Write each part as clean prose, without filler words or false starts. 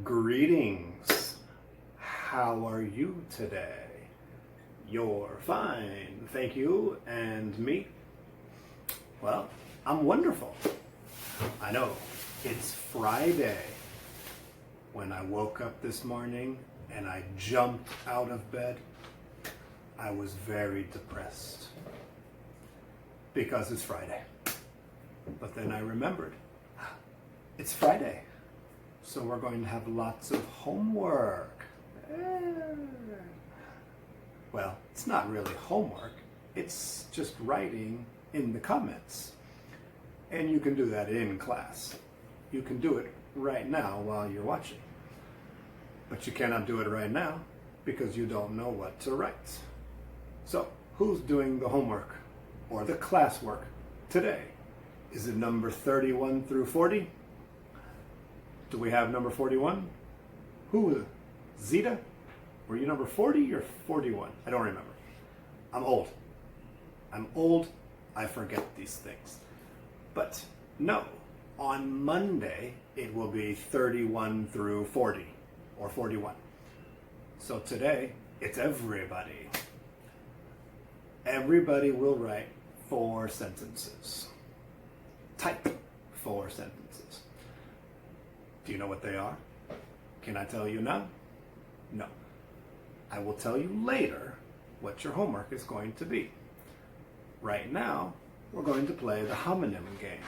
Greetings. How are you today? You're fine, thank you. And me? Well, I'm wonderful. I know, it's Friday. When I woke up this morning and I jumped out of bed, I was very depressed because it's Friday. But then I remembered, it's Friday. So we're going to have lots of homework. Well, it's not really homework. It's just writing in the comments. And you can do that in class. You can do it right now while you're watching. But you cannot do it right now because you don't know what to write. So, who's doing the homework or the classwork today? Is it number 31 through 40? Do we have number 41? Who? Zeta? Were you number 40 or 41? I don't remember. I'm old. I forget these things. But no, on Monday it will be 31 through 40 or 41. So today it's everybody. Everybody will write 4 sentences. Type 4 sentences. Do you know what they are? Can I tell you now? No. I will tell you later what your homework is going to be. Right now, we're going to play the homonym game.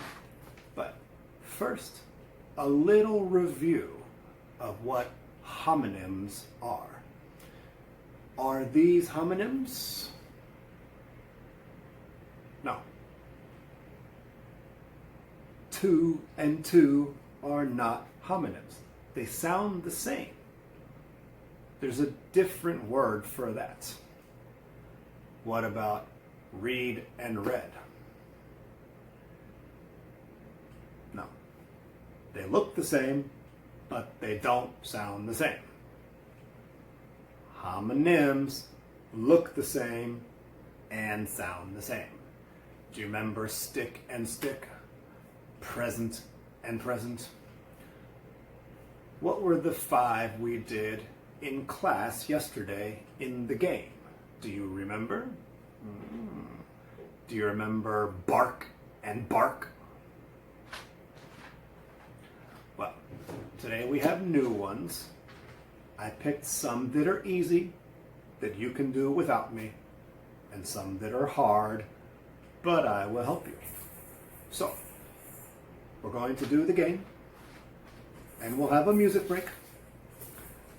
But first, a little review of what homonyms are. Are these homonyms? No. 2 and 2 are not homonyms. They sound the same. There's a different word for that. What about read and read? No. They look the same, but they don't sound the same. Homonyms look the same and sound the same. Do you remember stick and stick? Present and present? What were the 5 we did in class yesterday in the game? Do you remember? Do you remember bark and bark? Well, today we have new ones. I picked some that are easy, that you can do without me, and some that are hard, but I will help you. So, we're going to do the game, and we'll have a music break.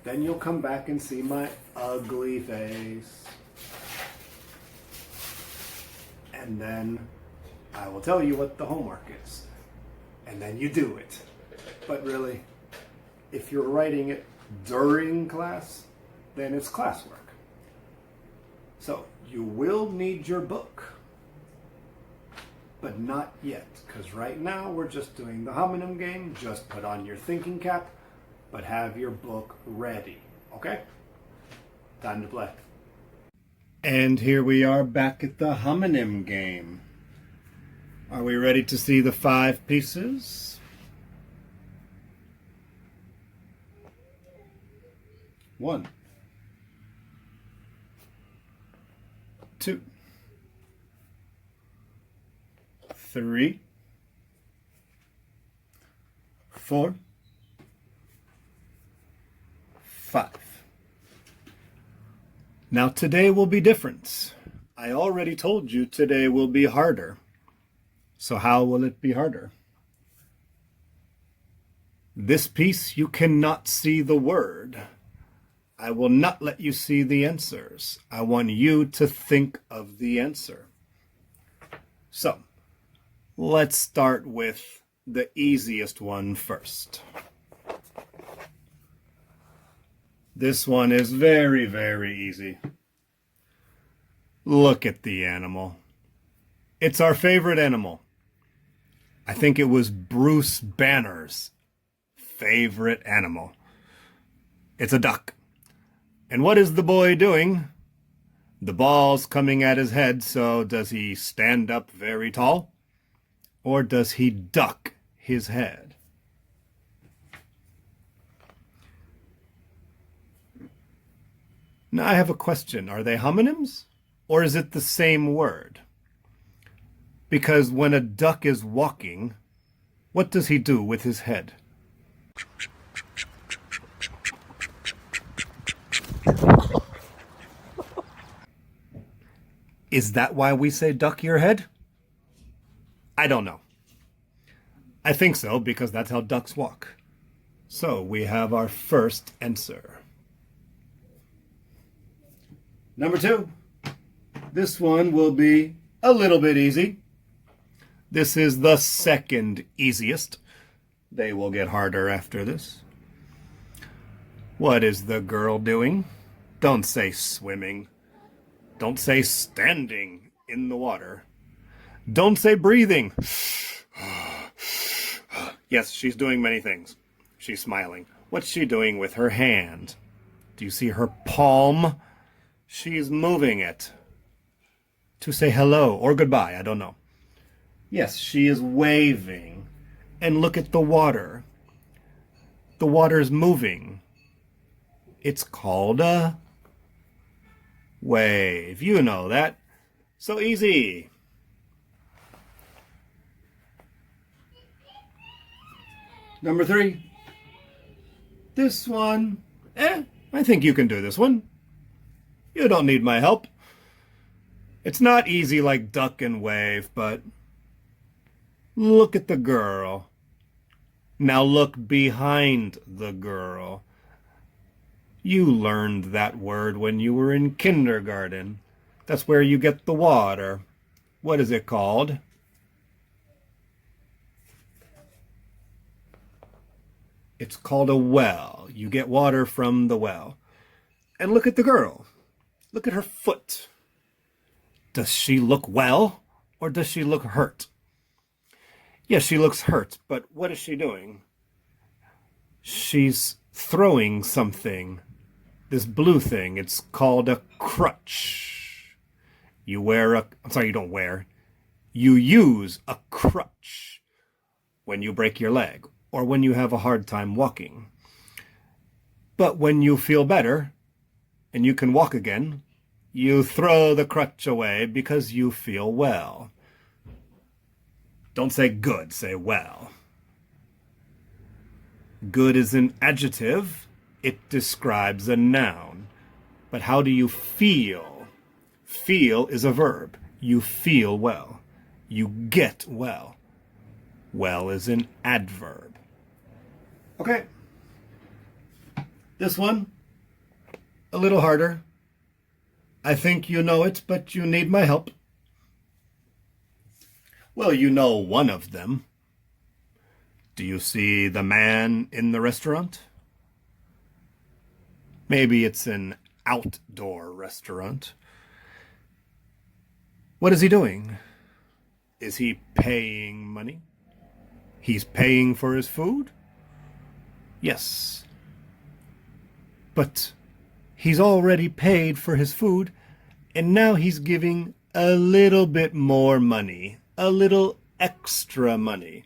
Then you'll come back and see my ugly face. And then I will tell you what the homework is. And then you do it. But really, if you're writing it during class, then it's classwork. So you will need your book. But not yet, because right now we're just doing the homonym game. Just put on your thinking cap, but have your book ready, okay? Time to play. And here we are back at the homonym game. Are we ready to see the 5 pieces? 1, 2, 3, 4, 5. Now today will be different. I already told you today will be harder. So how will it be harder? This piece you cannot see the word. I will not let you see the answers. I want you to think of the answer. So, let's start with the easiest one first. This one is very, very easy. Look at the animal. It's our favorite animal. I think it was Bruce Banner's favorite animal. It's a duck. And what is the boy doing? The ball's coming at his head, so does he stand up very tall? Or does he duck his head? Now I have a question. Are they homonyms? Or is it the same word? Because when a duck is walking, what does he do with his head? Is that why we say duck your head? I don't know. I think so, because that's how ducks walk. So we have our first answer. Number 2. This one will be a little bit easy. This is the second easiest. They will get harder after this. What is the girl doing? Don't say swimming. Don't say standing in the water. Don't say breathing. Yes, she's doing many things. She's smiling. What's she doing with her hand? Do you see her palm? She's moving it to say hello or goodbye. I don't know. Yes, she is waving. And look at the water. The water's moving. It's called a wave. You know that. So easy. Number 3. This one. I think you can do this one. You don't need my help. It's not easy like duck and wave, but look at the girl. Now look behind the girl. You learned that word when you were in kindergarten. That's where you get the water. What is it called? It's called a well. You get water from the well. And look at the girl. Look at her foot. Does she look well or does she look hurt? Yes, she looks hurt, but what is she doing? She's throwing something. This blue thing, it's called a crutch. You don't wear. You use a crutch when you break your leg or when you have a hard time walking. But when you feel better and you can walk again, you throw the crutch away because you feel well. Don't say good, say well. Good is an adjective. It describes a noun. But how do you feel? Feel is a verb. You feel well. You get well. Well is an adverb. Okay. This one, a little harder. I think you know it, but you need my help. Well, you know one of them. Do you see the man in the restaurant? Maybe it's an outdoor restaurant. What is he doing? Is he paying money? He's paying for his food? Yes. But he's already paid for his food, and now he's giving a little bit more money, a little extra money.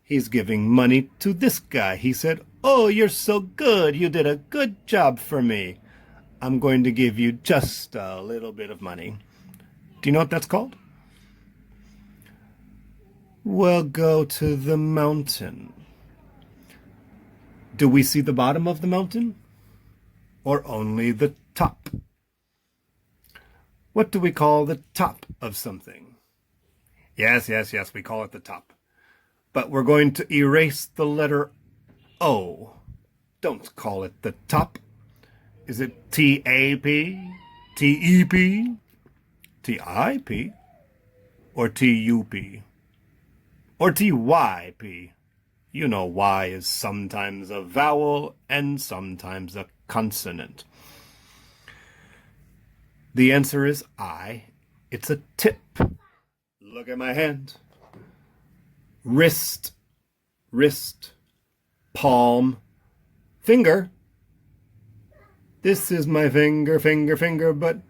He's giving money to this guy. He said, "Oh, you're so good. You did a good job for me. I'm going to give you just a little bit of money." Do you know what that's called? Well, go to the mountain. Do we see the bottom of the mountain? Or only the top? What do we call the top of something? Yes, we call it the top. But we're going to erase the letter O. Don't call it the top. Is it T-A-P? T-E-P? T-I-P? Or T-U-P? Or T-Y-P? You know Y is sometimes a vowel and sometimes a consonant. The answer is I. It's a tip. Look at my hand. wrist, wrist, palm, finger. This is my finger, finger, finger, but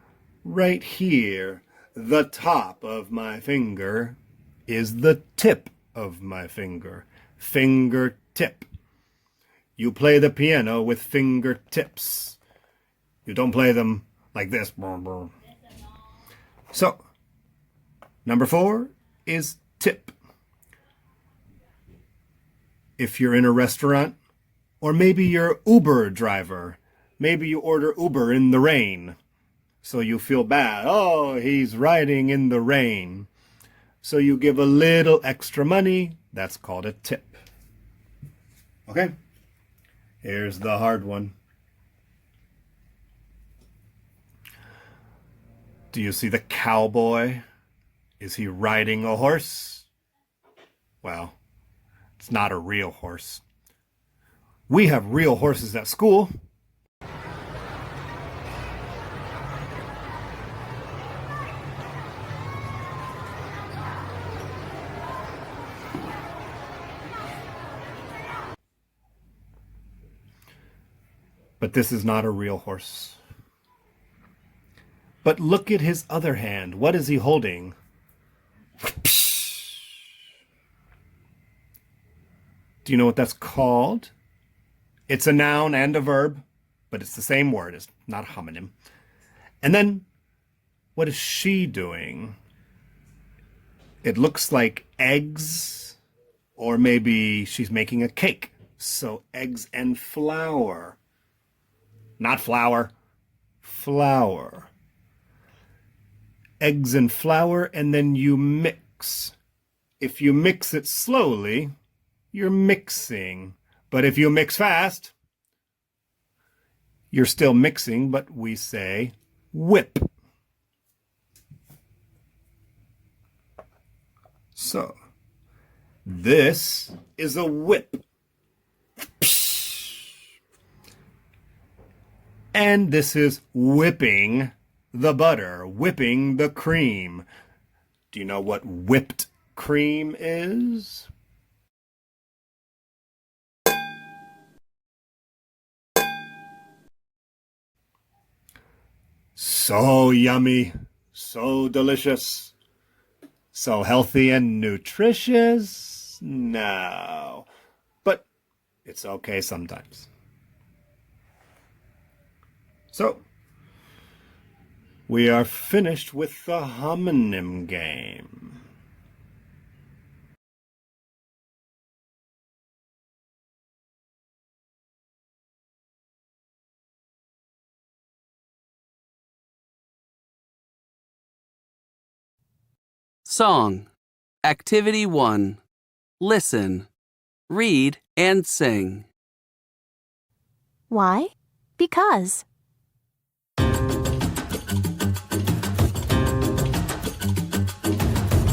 right here, the top of my finger is the tip of my finger. Fingertip. You play the piano with fingertips. You don't play them like this. So, number 4 is tip. If you're in a restaurant, or maybe you're Uber driver, maybe you order Uber in the rain, so you feel bad. Oh, he's riding in the rain. So you give a little extra money. That's called a tip. Okay, here's the hard one. Do you see the cowboy? Is he riding a horse? Well, it's not a real horse. We have real horses at school. But this is not a real horse. But look at his other hand. What is he holding? Do you know what that's called? It's a noun and a verb, but it's the same word. It's not a homonym. And then, what is she doing? It looks like eggs, or maybe she's making a cake. So eggs and flour. Not flour, flour. Eggs and flour, and then you mix. If you mix it slowly, you're mixing. But if you mix fast, you're still mixing, but we say whip. So, this is a whip. And this is whipping the butter, whipping the cream. Do you know what whipped cream is? So yummy, so delicious, so healthy and nutritious. No, but it's okay sometimes. So, we are finished with the homonym game. Song. Activity 1. Listen, read, and sing. Why? Because.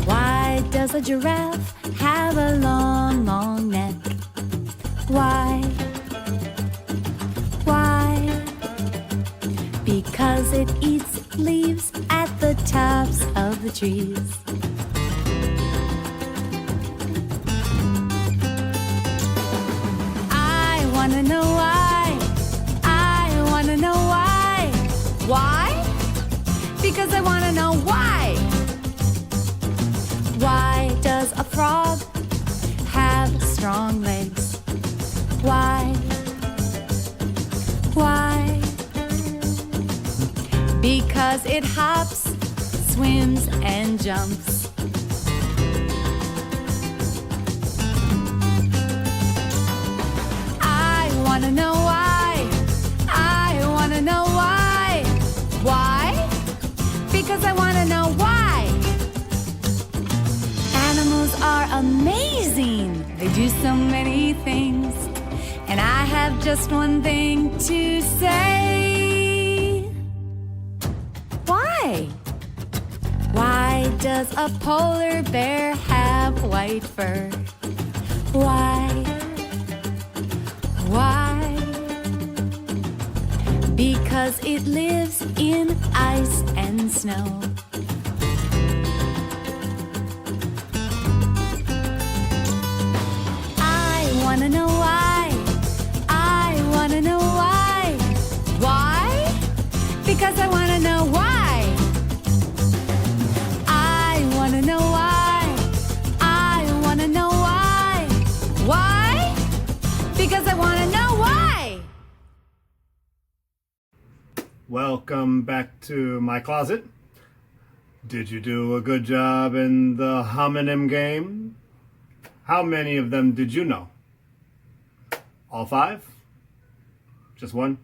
Why does a giraffe have a long, long neck? Why? Why? Because it eats leaves at the tops of the trees. I want to know why. I want to know why. Why? Because I want to know why. Why does a frog have strong legs? Why? Why? Because it hops, swims, and jumps. I want to know why. I want to know why. Why? Because I want to know why. Animals are amazing. They do so many things. And I have just one thing to say. Why? Why does a polar bear have white fur? Why? Why? Because it lives in ice and snow. welcome back to my closet. Did you do a good job in the homonym game? How many of them did you know? All 5? Just one?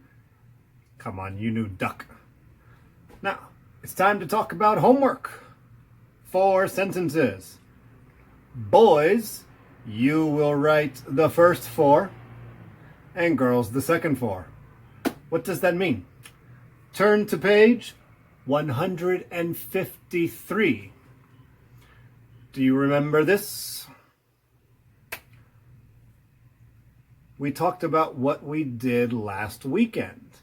Come on, you new duck. Now, it's time to talk about homework. 4 sentences. Boys, you will write the first 4, and girls the second 4. What does that mean? Turn to page 153. Do you remember this? We talked about what we did last weekend.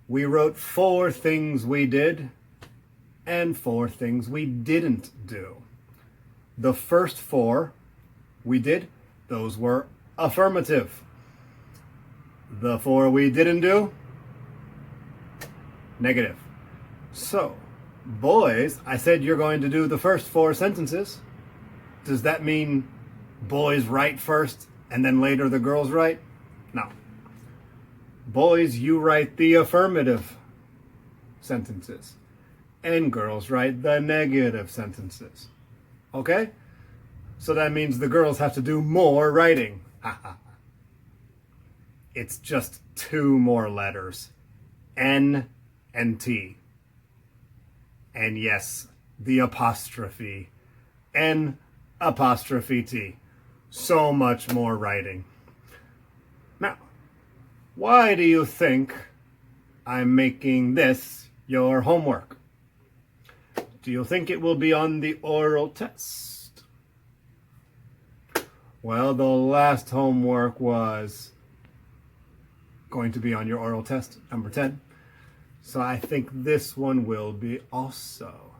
We wrote 4 things we did and 4 things we didn't do. The first 4 we did, those were affirmative. The 4 we didn't do, negative. So, boys, I said you're going to do the first 4 sentences. Does that mean boys write first and then later the girls write? No. Boys, you write the affirmative sentences, and girls write the negative sentences. Okay? So that means the girls have to do more writing. It's just 2 more letters. N and T. And yes, the apostrophe. N apostrophe T. So much more writing. Now, why do you think I'm making this your homework? Do you think it will be on the oral test? Well, the last homework was going to be on your oral test, number 10. So I think this one will be also.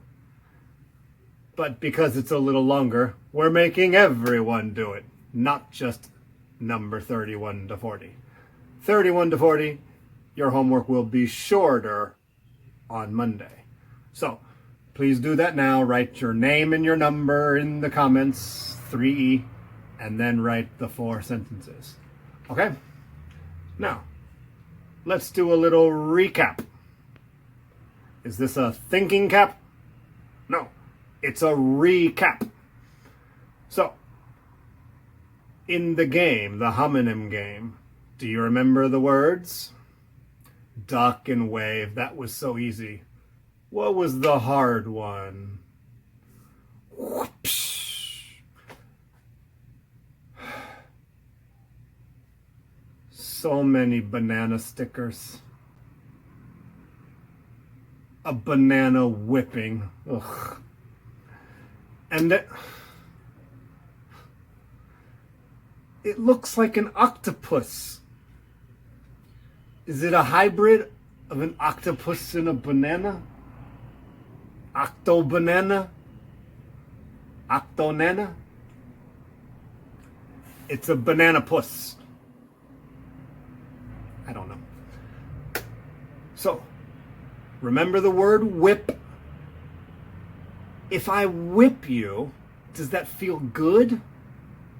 But because it's a little longer, we're making everyone do it, not just number 31 to 40. 31 to 40, your homework will be shorter on Monday. So please do that now. Write your name and your number in the comments, 3E, and then write the 4 sentences. Okay? Now, let's do a little recap. Is this a thinking cap? No, it's a recap. So, in the game, the homonym game, do you remember the words? Duck and wave, that was so easy. What was the hard one? Whoopsh. So many banana stickers. A banana whipping. Ugh. And it looks like an octopus. Is it a hybrid of an octopus and a banana? Octo-banana? Octo-nana? It's a banana puss. I don't know. So, remember the word whip? If I whip you, does that feel good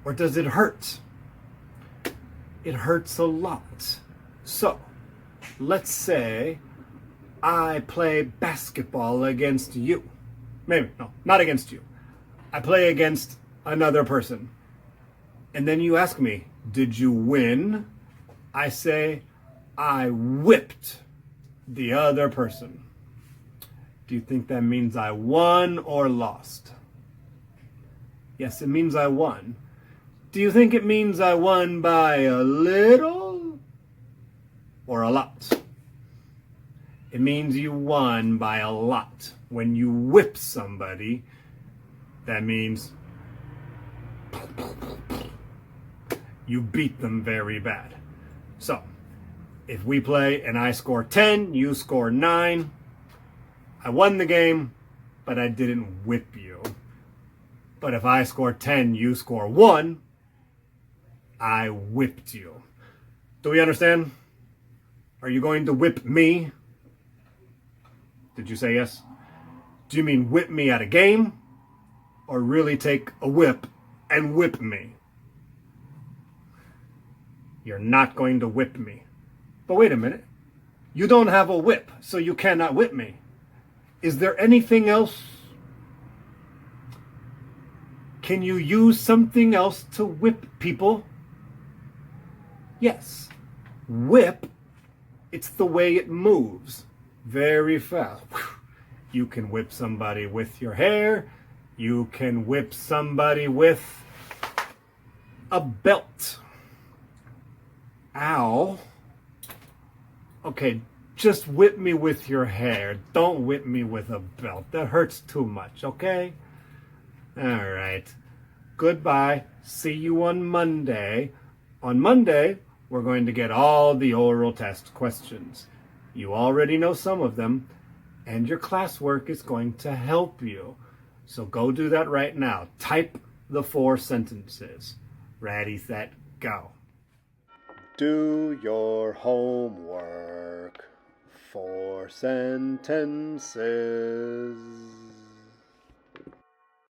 or does it hurt? It hurts a lot. So, let's say I play basketball against you. Maybe, no, not against you. I play against another person. And then you ask me, did you win? I say, I whipped the other person. Do you think that means I won or lost? Yes, it means I won. Do you think it means I won by a little or a lot? It means you won by a lot. When you whip somebody, that means you beat them very bad. So, if we play and I score 10, you score 9, I won the game, but I didn't whip you. But if I score 10, you score 1, I whipped you. Do we understand? Are you going to whip me? Did you say yes? Do you mean whip me at a game? Or really take a whip and whip me? You're not going to whip me. But wait a minute. You don't have a whip, so you cannot whip me. Is there anything else? Can you use something else to whip people? Yes. Whip, it's the way it moves. Very fast. You can whip somebody with your hair. You can whip somebody with a belt. Ow. Okay, just whip me with your hair. Don't whip me with a belt. That hurts too much, okay? All right. Goodbye. See you on Monday. On Monday, we're going to get all the oral test questions. You already know some of them, and your classwork is going to help you. So go do that right now. Type the 4 sentences. Ready, set, go. Do your homework. 4 sentences.